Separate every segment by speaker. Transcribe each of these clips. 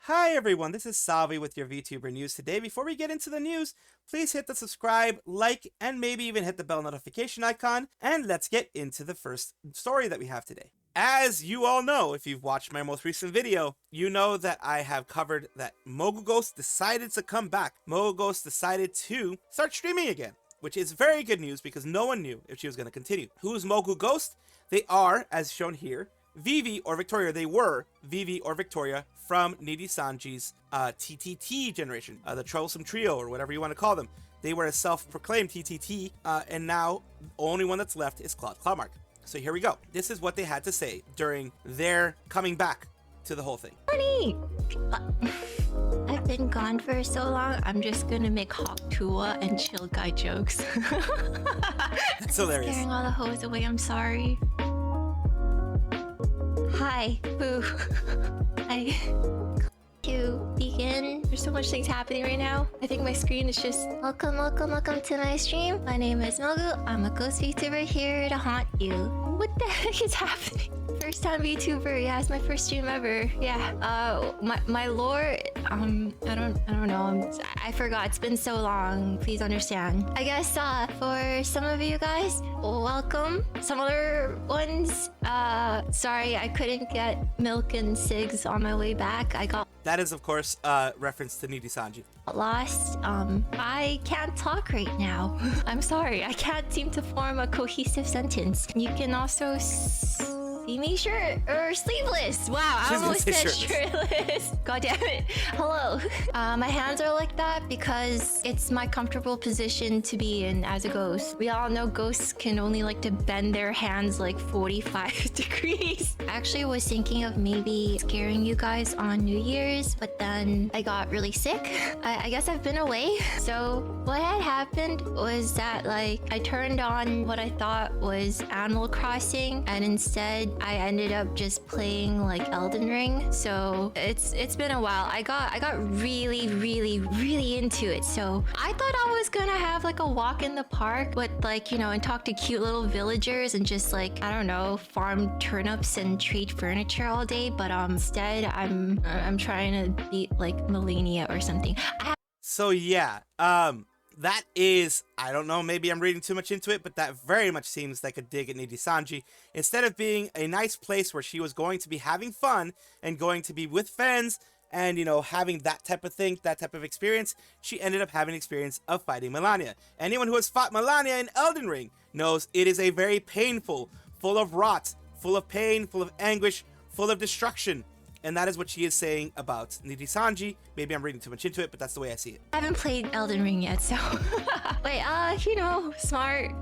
Speaker 1: Hi everyone, this is Salvi with your VTuber news today. Before we get into the news, please hit the subscribe, like, and maybe even hit the bell notification icon, and let's get into the first story that we have today. As you all know, if you've watched my most recent video, you know that I have covered that Mogughost decided to come back. Mogughost decided to start streaming again, which is very good news because no one knew if she was going to continue. Who's Mogughost? They are, as shown here, Vivi or Victoria. They were Vivi or Victoria from Nijisanji's TTT generation, the Troublesome Trio, or whatever you want to call them. They were a self-proclaimed TTT, and now the only one that's left is Cloudmark. So here we go. This is what they had to say during their coming back to the whole thing.
Speaker 2: Honey! I've been gone for so long, I'm just gonna make Hawktua and chill guy jokes.
Speaker 1: That's hilarious.
Speaker 2: Scaring all the hoes away, I'm sorry. Hi, boo. To begin, there's so much things happening right now. I think my screen is just welcome to my stream. My name is Mogu. I'm a ghost VTuber here to haunt you. What the heck is happening? First time VTuber, yeah, it's my first stream ever. Yeah, my lore, I don't know. I forgot. It's been so long. Please understand. I guess for some of you guys, welcome. Some other ones, sorry, I couldn't get milk and cigs on my way back. I got
Speaker 1: That is, of course, reference to Nijisanji.
Speaker 2: lost. I can't talk right now. I'm sorry. I can't seem to form a cohesive sentence. You can also see me shirt or sleeveless. Wow, I almost said shirtless. God damn it. Hello. My hands are like that because it's my comfortable position to be in as a ghost. We all know ghosts can only like to bend their hands like 45 degrees. I actually was thinking of maybe scaring you guys on New Year's, but then I got really sick. I guess I've been away. So what had happened was that like I turned on what I thought was Animal Crossing, and instead I ended up just playing like Elden Ring. So it's been a while. I got really into it. So I thought I was gonna have like a walk in the park with like, you know, and talk to cute little villagers and just like, I don't know, farm turnips and trade furniture all day. But instead I'm trying to beat like Millennia or something.
Speaker 1: So yeah, that is, I don't know, maybe I'm reading too much into it, but that very much seems like a dig at Nijisanji. Instead of being a nice place where she was going to be having fun and going to be with friends and, you know, having that type of thing, that type of experience, she ended up having an experience of fighting Millennia. Anyone who has fought Millennia in Elden Ring knows it is a very painful, full of rot, full of pain, full of anguish, full of destruction. And that is what she is saying about Nijisanji. Maybe I'm reading too much into it, but that's the way I see it.
Speaker 2: I haven't played Elden Ring yet, so... Wait, you know, smart,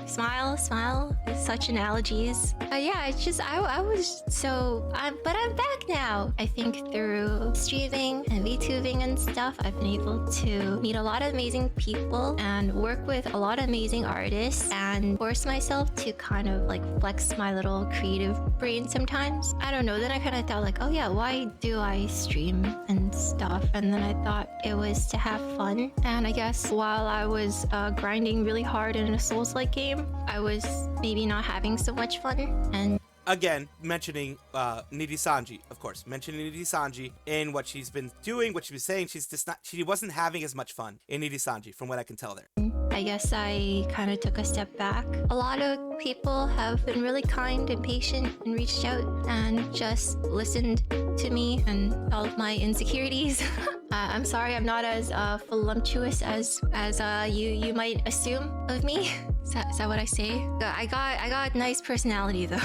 Speaker 2: smile, such analogies. Yeah, it's just, I was so... but I'm back now. I think through streaming and VTubing and stuff, I've been able to meet a lot of amazing people and work with a lot of amazing artists and force myself to kind of like flex my little creative brain sometimes. I don't know, then I kind of thought like, oh yeah, why do I stream and stuff? And then I thought it was to have fun. And I guess while I was grinding really hard in a Souls-like game, I was maybe not having so much fun. And
Speaker 1: again, mentioning Nijisanji, of course, mentioning Nijisanji in what she's been doing, what she was saying, she wasn't having as much fun in Nijisanji, from what I can tell there.
Speaker 2: I guess I kind of took a step back. A lot of people have been really kind and patient and reached out and just listened to me and all of my insecurities. I'm sorry I'm not as voluptuous as you might assume of me. Is that what I say? I got a nice personality though.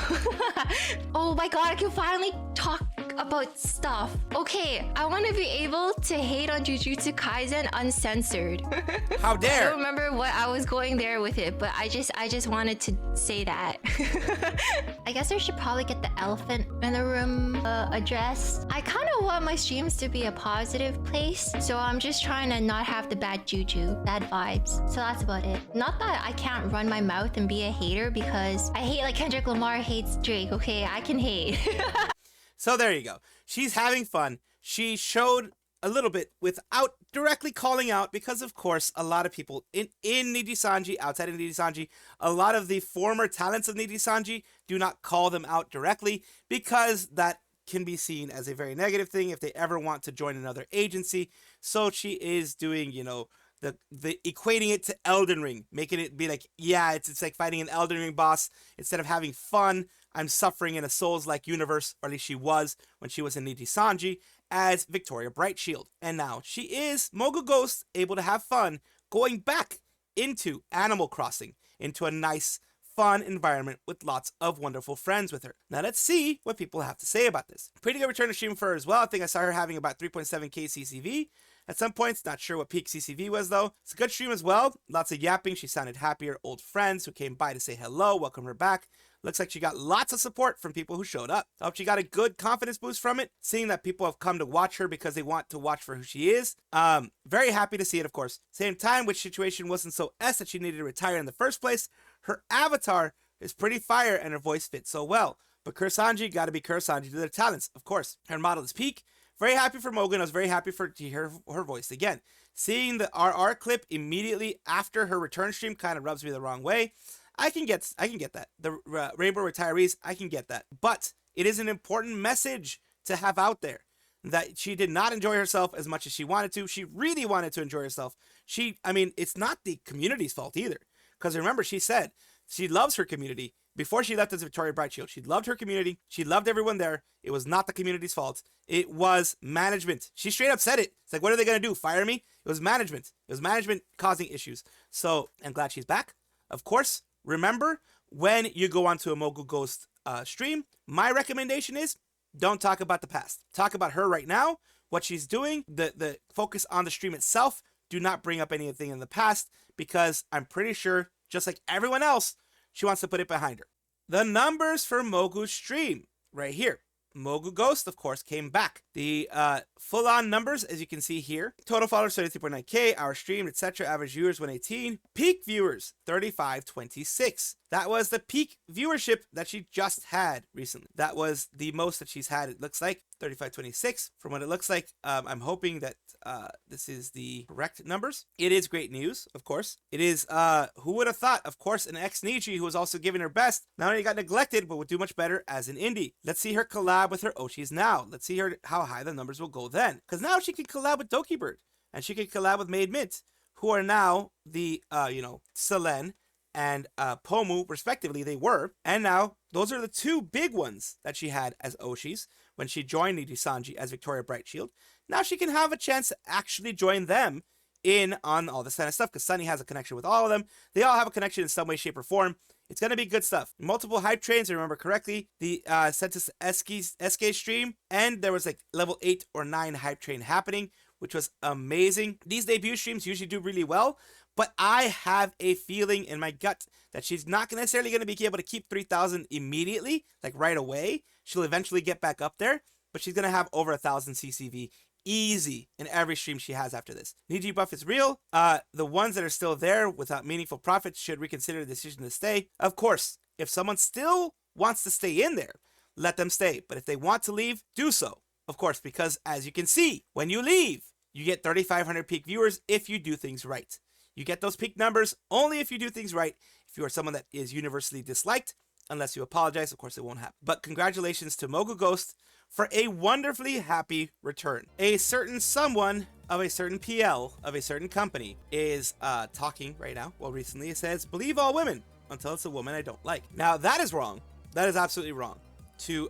Speaker 2: Oh my god, I can finally talk about stuff. Okay, I want to be able to hate on Jujutsu Kaisen uncensored.
Speaker 1: How dare!
Speaker 2: I don't remember what I was going there with it, but I just wanted to say that. I guess I should probably get the elephant in the room addressed. I kind of want my streams to be a positive place, so I'm just trying to not have the bad juju, bad vibes. So that's about it. Not that I can't run my mouth and be a hater, because I hate like Kendrick Lamar hates Drake. Okay, I can hate.
Speaker 1: So there you go. She's having fun. She showed a little bit without directly calling out, because of course a lot of people in Nijisanji, outside of Nijisanji, a lot of the former talents of Nijisanji do not call them out directly, because that can be seen as a very negative thing if they ever want to join another agency. So she is doing, you know, the equating it to Elden Ring, making it be like, yeah, it's like fighting an Elden Ring boss. Instead of having fun, I'm suffering in a Souls-like universe, or at least she was when she was in Nijisanji as Victoria Brightshield. And now she is Mogughost, able to have fun, going back into Animal Crossing, into a nice, fun environment with lots of wonderful friends with her. Now let's see what people have to say about this. Pretty good return to stream for her as well. I think I saw her having about 3.7k CCV at some points. Not sure what peak CCV was though. It's a good stream as well. Lots of yapping. She sounded happier. Old friends who came by to say hello, welcome her back. Looks like she got lots of support from people who showed up. I hope she got a good confidence boost from it, seeing that people have come to watch her because they want to watch for who she is. Very happy to see it, of course. Same time, which situation wasn't so S that she needed to retire in the first place. Her avatar is pretty fire and her voice fits so well. But Kursanji gotta be Kursanji to their talents, of course. Her model is peak. Very happy for Mogu, and I was very happy to hear her voice again. Seeing the RR clip immediately after her return stream kind of rubs me the wrong way. I can get that. The Rainbow Retirees, I can get that. But it is an important message to have out there that she did not enjoy herself as much as she wanted to. She really wanted to enjoy herself. I mean, it's not the community's fault either. Because remember, she said she loves her community. Before she left as Victoria Brightshield, she loved her community. She loved everyone there. It was not the community's fault. It was management. She straight up said it. It's like, what are they going to do? Fire me? It was management. It was management causing issues. So I'm glad she's back. Of course, remember, when you go onto a Mogughost stream, my recommendation is don't talk about the past. Talk about her right now, what she's doing, the focus on the stream itself. Do not bring up anything in the past, because I'm pretty sure, just like everyone else, she wants to put it behind her. The numbers for Mogu's stream, right here. Mogughost, of course, came back. The full-on numbers, as you can see here. Total followers, 33.9k, hours streamed, etc. Average viewers, 118. Peak viewers, 3526. That was the peak viewership that she just had recently. That was the most that she's had, it looks like, 3526. From what it looks like, I'm hoping that this is the correct numbers. It is great news, of course. It is, who would have thought, of course, an ex-Niji who was also giving her best, not only got neglected, but would do much better as an indie. Let's see her collab with her Oshis now. Let's see her how high the numbers will go then. Because now she can collab with Dokibird, and she can collab with Made Mint, who are now the, Selen and Pomu, respectively, they were. And now, those are the two big ones that she had as Oshis when she joined Nijisanji as Victoria Brightshield. Now she can have a chance to actually join them in on all this kind of stuff, because Sunny has a connection with all of them. They all have a connection in some way, shape, or form. It's going to be good stuff. Multiple hype trains, I remember correctly. The Sentis SK stream, and there was like level 8 or 9 hype train happening, which was amazing. These debut streams usually do really well, but I have a feeling in my gut that she's not necessarily going to be able to keep 3,000 immediately, like right away. She'll eventually get back up there, but she's going to have over 1,000 CCV easy in every stream she has after this. Niji buff is real. The ones that are still there without meaningful profits should reconsider the decision to stay. Of course, if someone still wants to stay in there, let them stay. But if they want to leave, do so. Of course, because as you can see, when you leave, you get 3,500 peak viewers if you do things right. You get those peak numbers only if you do things right. If you are someone that is universally disliked, unless you apologize, of course it won't happen. But congratulations to Mogughost for a wonderfully happy return. A certain someone of a certain PL of a certain company is talking right now. Well, recently it says, believe all women until it's a woman I don't like. Now that is wrong. That is absolutely wrong. To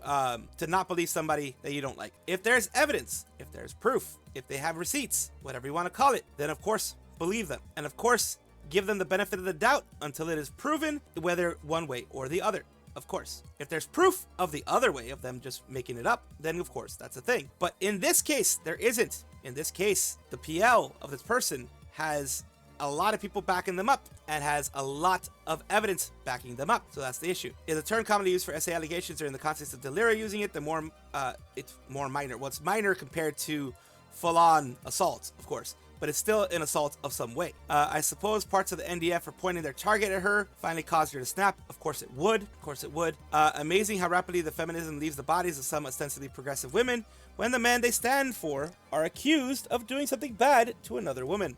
Speaker 1: not believe somebody that you don't like. If there's evidence, if there's proof, if they have receipts, whatever you want to call it, then of course, believe them. And of course, give them the benefit of the doubt until it is proven, whether one way or the other. Of course, if there's proof of the other way of them just making it up, then of course that's a thing. But in this case, there isn't. In this case, the PL of this person has a lot of people backing them up and has a lot of evidence backing them up. So that's the issue. Is a term commonly used for SA allegations or in the context of Delira using it, the more it's more minor. Well, it's minor compared to full-on assault, of course, but it's still an assault of some way. I suppose parts of the NDF are pointing their target at her, finally caused her to snap. Of course it would. Of course it would. Amazing how rapidly the feminism leaves the bodies of some ostensibly progressive women when the men they stand for are accused of doing something bad to another woman.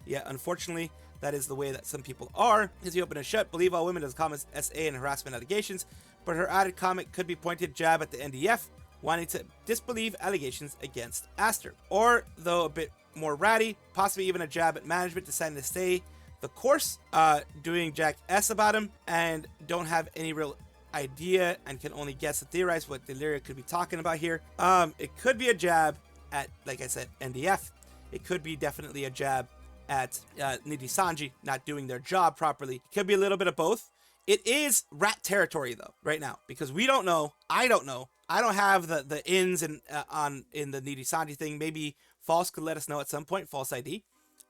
Speaker 1: Yeah, unfortunately, that is the way that some people are. As you open and shut, believe all women does comments SA and harassment allegations, but her added comment could be pointed jab at the NDF wanting to disbelieve allegations against Aster. Or, though a bit more ratty, possibly even a jab at management deciding to stay the course, doing Jack S about him, and don't have any real idea and can only guess and theorize what Stellaria could be talking about here. It could be a jab at, like I said, NDF. It could be definitely a jab at Nijisanji not doing their job properly. It could be a little bit of both. It is rat territory though right now, because we don't know. I don't know. I don't have the ins and in the Nijisanji thing. Maybe False could let us know at some point. False ID.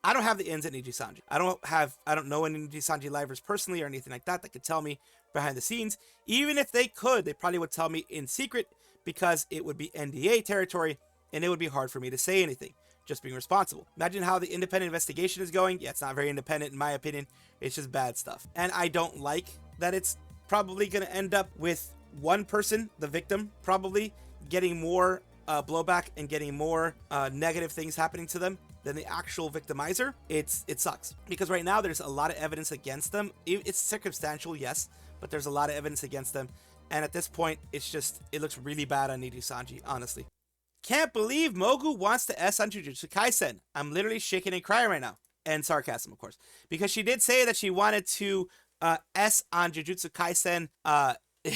Speaker 1: I don't have the ins at Nijisanji. I don't know any Nijisanji livers personally or anything like that could tell me behind the scenes. Even if they could, they probably would tell me in secret, because it would be NDA territory and it would be hard for me to say anything. Just being responsible. Imagine how the independent investigation is going. Yeah, it's not very independent in my opinion. It's just bad stuff. And I don't like that it's probably going to end up with one person, the victim, probably getting more blowback and getting more negative things happening to them than the actual victimizer. It sucks, because right now there's a lot of evidence against them. It's circumstantial, yes, but there's a lot of evidence against them. And at this point, it looks really bad on Nijisanji, honestly. Can't believe Mogu wants to S on Jujutsu Kaisen. I'm literally shaking and crying right now. And sarcasm, of course. Because she did say that she wanted to S on Jujutsu Kaisen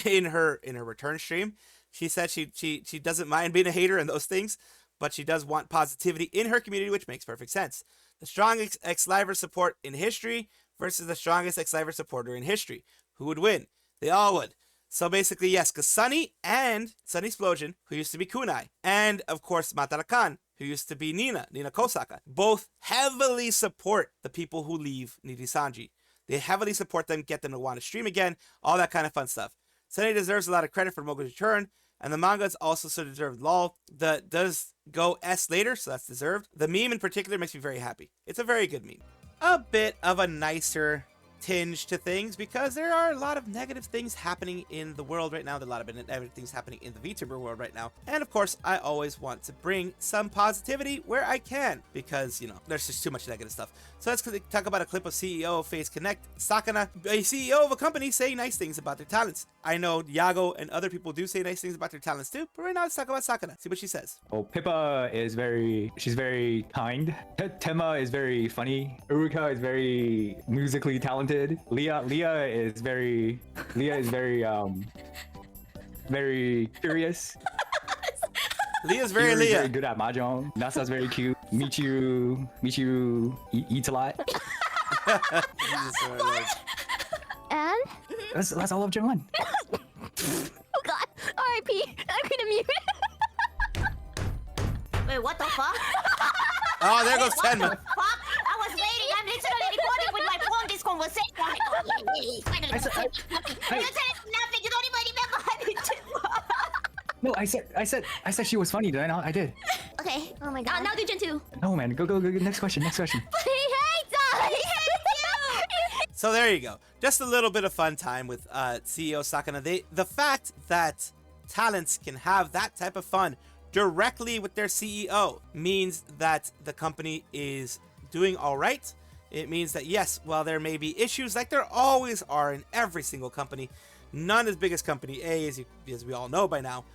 Speaker 1: in her return stream. She said she doesn't mind being a hater and those things, but she does want positivity in her community, which makes perfect sense. The strongest ex-liver support in history versus the strongest ex-liver supporter in history. Who would win? They all would. So basically, yes, because Sunny Explosion, who used to be Kunai, and of course Matara-kan, who used to be Nina Kosaka, both heavily support the people who leave Nijisanji. They heavily support them, get them to want to stream again, all that kind of fun stuff. Sunny deserves a lot of credit for Mogu's return, and the manga is also so deserved. Lol, that does go S later, so that's deserved. The meme in particular makes me very happy. It's a very good meme. A bit of a nicer tinge to things, because there are a lot of negative things happening in the world right now. There are a lot of negative things happening in the VTuber world right now. And of course, I always want to bring some positivity where I can, because, you know, there's just too much negative stuff. So let's talk about a clip of CEO of Phase Connect, Sakana, a CEO of a company, saying nice things about their talents. I know Yago and other people do say nice things about their talents too, but right now let's talk about Sakana. See what she says.
Speaker 3: Oh, Pippa is she's very kind. Tema is very funny. Uruka is very musically talented. Leah is very very curious.
Speaker 1: Leah's very
Speaker 3: Yuri's
Speaker 1: Leah.
Speaker 3: very good at mahjong. Nasa's very cute. Michiru eats a lot.
Speaker 4: And?
Speaker 3: That's all of Gen 1.
Speaker 4: Oh god, R.I.P. I'm gonna mute.
Speaker 5: Wait, what the fuck?
Speaker 1: Oh, there goes
Speaker 5: What
Speaker 1: Tenma.
Speaker 5: the fuck? I was waiting. I'm literally recording with my phone this conversation. Finally.
Speaker 3: I said
Speaker 5: You said nothing. You don't even remember.
Speaker 3: no. I said she was funny. Did I not? I did.
Speaker 4: Okay, oh my god. Now do Gen 2.
Speaker 3: No, man. Go. Next question.
Speaker 4: He hates us! He hates you!
Speaker 1: So there you go. Just a little bit of fun time with CEO Sakana. The fact that talents can have that type of fun directly with their CEO means that the company is doing all right. It means that, yes, while there may be issues, like there always are in every single company, none as big as Company A, as we all know by now,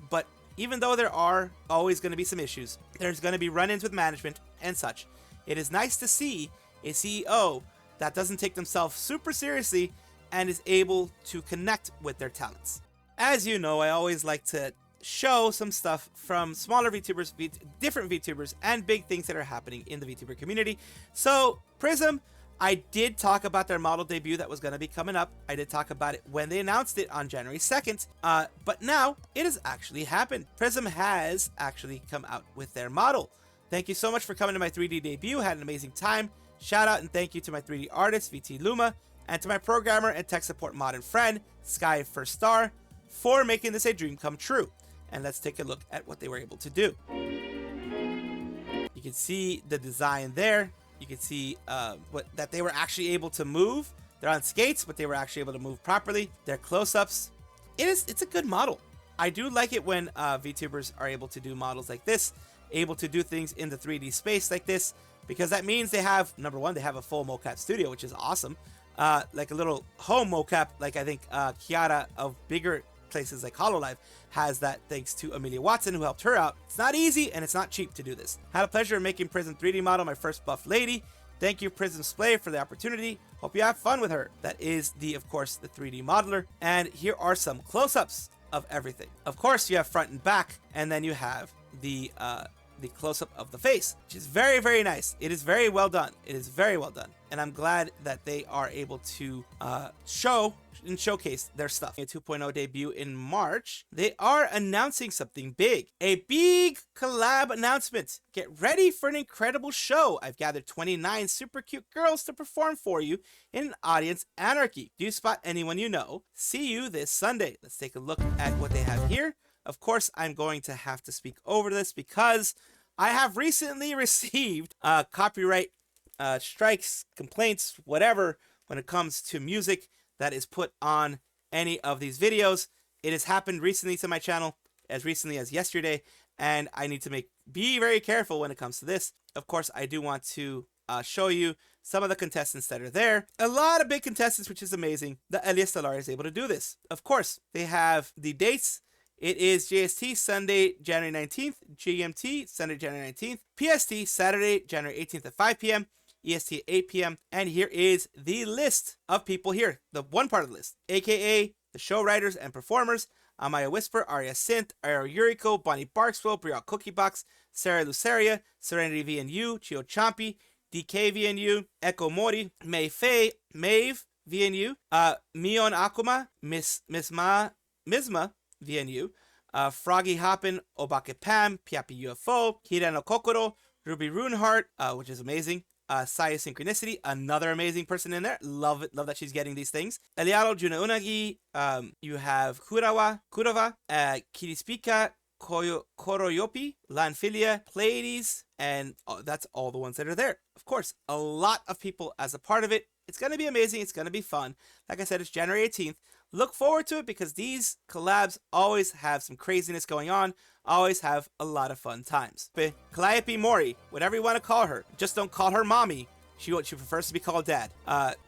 Speaker 1: but even though there are always going to be some issues, there's going to be run-ins with management and such. It is nice to see a CEO that doesn't take themselves super seriously and is able to connect with their talents. As you know, I always like to show some stuff from smaller VTubers, different VTubers, and big things that are happening in the VTuber community. So, Prism, I did talk about their model debut that was going to be coming up. I did talk about it when they announced it on January 2nd, but now it has actually happened. Prism has actually come out with their model. Thank you so much for coming to my 3D debut. Had an amazing time. Shout out and thank you to my 3D artist, VT Luma, and to my programmer and tech support modern friend, Sky First Star, for making this a dream come true. And let's take a look at what they were able to do. You can see the design there. You can see that they were actually able to move. They're on skates, but they were actually able to move properly. Their close-ups. It's a good model. I do like it when VTubers are able to do models like this, able to do things in the 3D space like this, because that means they have, number one, they have a full mocap studio, which is awesome. Like a little home mocap, like I think Kiara of bigger places like Hololive has that thanks to Amelia Watson, who helped her out. It's not easy and it's not cheap to do this. Had a pleasure of making Prism 3D model my first buff lady. Thank you, Prism Splay, for the opportunity. Hope you have fun with her. That is of course, the 3D modeler. And here are some close-ups of everything. Of course, you have front and back, and then you have the close-up of the face, which is very, very nice. It is very well done. It is very well done. And I'm glad that they are able to show and showcase their stuff. A 2.0 debut in March. They are announcing something big. A big collab announcement. Get ready for an incredible show. I've gathered 29 super cute girls to perform for you in an audience anarchy. Do you spot anyone you know? See you this Sunday. Let's take a look at what they have here. Of course, I'm going to have to speak over this because I have recently received copyright strikes, complaints, whatever, when it comes to music that is put on any of these videos. It has happened recently to my channel, as recently as yesterday, and I need to be very careful when it comes to this. Of course, I do want to show you some of the contestants that are there. A lot of big contestants, which is amazing that Elia Stellaria is able to do this. Of course, they have the dates. It is JST Sunday, January 19th, GMT Sunday, January 19th, PST Saturday, January 18th at 5 p.m., EST at 8 p.m. And here is the list of people here, the one part of the list, aka the show writers and performers: Amaya Whisper, Arya Synth, Aero Yuriko, Bonnie Barkswell, Brielle Cookie Box, Sarah Luceria, Serenity VNU, Chio Champi, DK VNU, Echo Mori, May Faye, Maeve VNU, Mion Akuma, Misma VNU, Froggy Hoppin, Obake Pam, Piapi UFO, Hirano Kokoro, Ruby Runeheart, which is amazing. Saya Synchronicity, another amazing person in there. Love it. Love that she's getting these things. Eliaro Juna Unagi. You have Kurova, Kirispika, Koroyopi, Lanfilia, Pleiades, and that's all the ones that are there. Of course, a lot of people as a part of it. It's going to be amazing. It's going to be fun. Like I said, it's January 18th. Look forward to it because these collabs always have some craziness going on, always have a lot of fun times. Calliope Mori, whatever you want to call her, just don't call her mommy. She prefers to be called dad.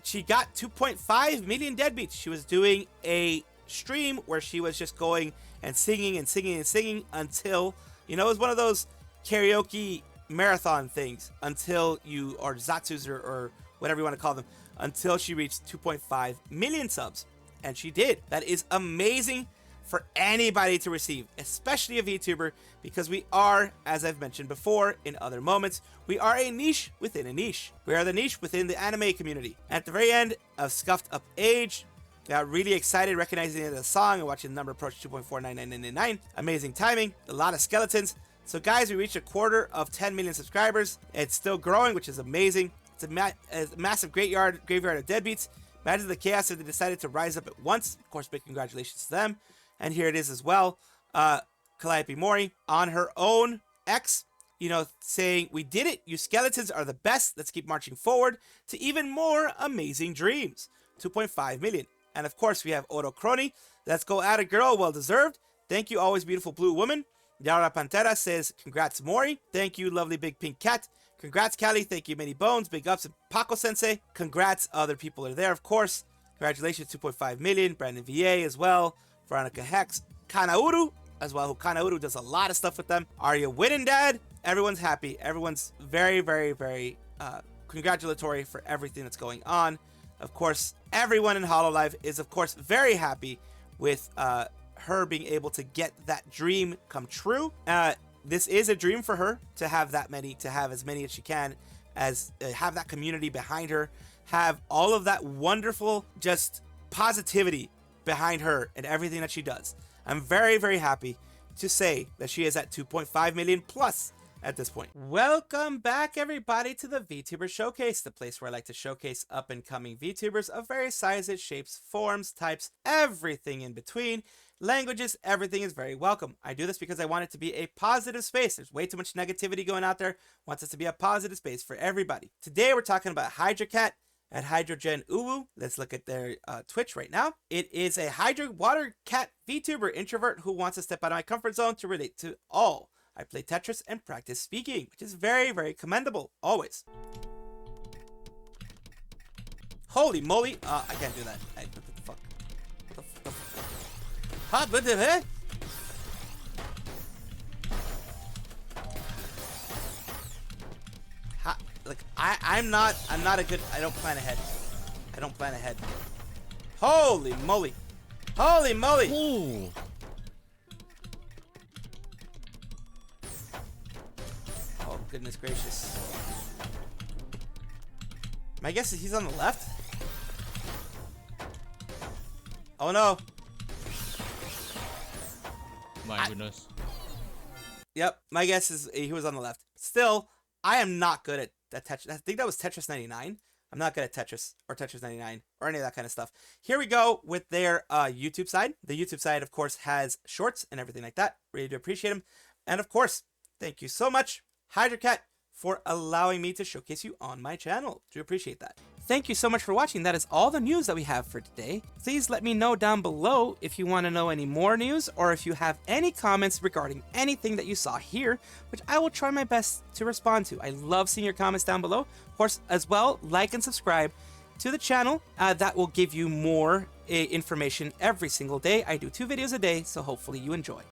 Speaker 1: She got 2.5 million deadbeats. She was doing a stream where she was just going and singing and singing and singing until, it was one of those karaoke marathon things until or Zatsus or whatever you want to call them, until she reached 2.5 million subs. And she did. That is amazing for anybody to receive, especially a VTuber, because we are, as I've mentioned before in other moments, we are a niche within a niche. We are the niche within the anime community. At the very end of Scuffed Up Age, got really excited recognizing the song and watching the number approach 2.49999. Amazing timing, a lot of skeletons. So guys, we reached a quarter of 10 million subscribers. It's still growing, which is amazing. It's a massive graveyard of deadbeats. Imagine the chaos if they decided to rise up at once. Of course, big congratulations to them. And here it is as well. Calliope Mori on her own X, saying, "We did it. You skeletons are the best. Let's keep marching forward to even more amazing dreams." 2.5 million. And of course, we have Oro Crony. Let's go at it, girl. Well deserved. Thank you, always beautiful blue woman. Yara Pantera says, "Congrats, Mori." Thank you, lovely big pink cat. Congrats, Calli. Thank you, Many Bones. Big ups and Paco Sensei. Congrats. Other people are there, of course. Congratulations, 2.5 million. Brandon VA as well. Veronica Hex. Kanauru as well, who Kanauru does a lot of stuff with them. Arya winning, Dad. Everyone's happy. Everyone's very, very, very congratulatory for everything that's going on. Of course, everyone in Hololive is, of course, very happy with her being able to get that dream come true. This is a dream for her to have that many, to have as many as she can, as have that community behind her, have all of that wonderful just positivity behind her and everything that she does. I'm very, very happy to say that she is at 2.5 million plus at this point. Welcome back, everybody, to the VTuber Showcase, the place where I like to showcase up and coming VTubers of various sizes, shapes, forms, types, everything in between. Languages, everything is very welcome. I do this because I want it to be a positive space. There's way too much negativity going out there. I want this to be a positive space for everybody. Today we're talking about Hydrocat at Hydrogen Uwu. Let's look at their Twitch right now. It is a Hydro Water Cat VTuber introvert who wants to step out of my comfort zone to relate to all. I play Tetris and practice speaking, which is very, very commendable, always. Holy moly. I can't do that. What the fuck? Ha, but eh? Ha, like I'm not a good. I don't plan ahead. I don't plan ahead. Holy moly! Holy moly!
Speaker 6: Ooh.
Speaker 1: Oh goodness gracious! My guess is he's on the left. Oh no!
Speaker 6: My goodness.
Speaker 1: Yep, my guess is he was on the left. Still, I am not good at Tetris. I think that was Tetris 99. I'm not good at Tetris or Tetris 99 or any of that kind of stuff. Here we go with their YouTube side. The YouTube side, of course, has shorts and everything like that. Really do appreciate them. And of course, thank you so much, Hydrocat, for allowing me to showcase you on my channel. Do appreciate that. Thank you so much for watching. That is all the news that we have for today. Please let me know down below if you want to know any more news or if you have any comments regarding anything that you saw here, which I will try my best to respond to. I love seeing your comments down below. Of course, as well, like and subscribe to the channel. That will give you more information every single day. I do 2 videos a day, so hopefully you enjoy.